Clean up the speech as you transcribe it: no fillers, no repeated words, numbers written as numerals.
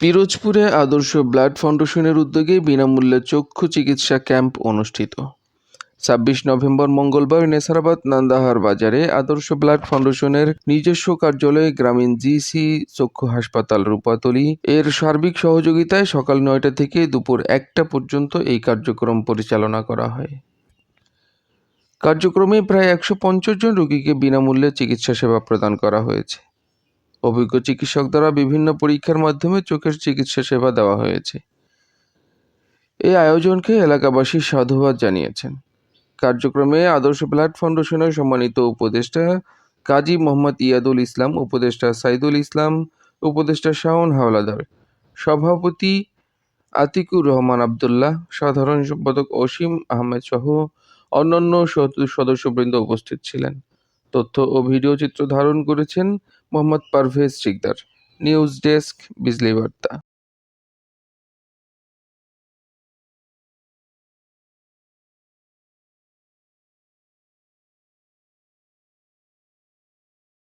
পিরোজপুরে আদর্শ ব্লাড ফাউন্ডেশনের উদ্যোগে বিনামূল্যে চক্ষু চিকিৎসা ক্যাম্প অনুষ্ঠিত। ২৬ নভেম্বর মঙ্গলবার নেসারাবাদ নান্দাহার বাজারে আদর্শ ব্লাড ফাউন্ডেশনের নিজস্ব কার্যালয়ে গ্রামীণ জিসি চক্ষু হাসপাতাল রূপাতলী এর সার্বিক সহযোগিতায় সকাল ৯টা থেকে দুপুর ১টা পর্যন্ত এই কার্যক্রম পরিচালনা করা হয়। কার্যক্রমে প্রায় ১৫০ জন রোগীকে বিনামূল্যে চিকিৎসা সেবা প্রদান করা হয়েছে। অভিজ্ঞ চিকিৎসক দ্বারা বিভিন্ন পরীক্ষার মাধ্যমে চোখের চিকিৎসা সেবা দেওয়া হয়েছে। এই আয়োজনকে এলাকাবাসী সাধুবাদ জানিয়েছেন। কার্যক্রমে আদর্শ ব্লাড ফাউন্ডেশনের সম্মানিত উপদেষ্টা কাজী মোহাম্মদ ইয়াদুল ইসলাম, উপদেষ্টা সাইদুল ইসলাম, উপদেষ্টা শাওন হাওলাদার, সভাপতি আতিকুর রহমান আবদুল্লাহ, সাধারণ সম্পাদক অসীম আহমেদ সহ অন্যান্য সদস্যবৃন্দ উপস্থিত ছিলেন। তথ্য ও ভিডিও চিত্র ধারণ করেছেন মোহাম্মদ পারভেজ শিকদার। নিউজ ডেস্ক, বিজলি বার্তা।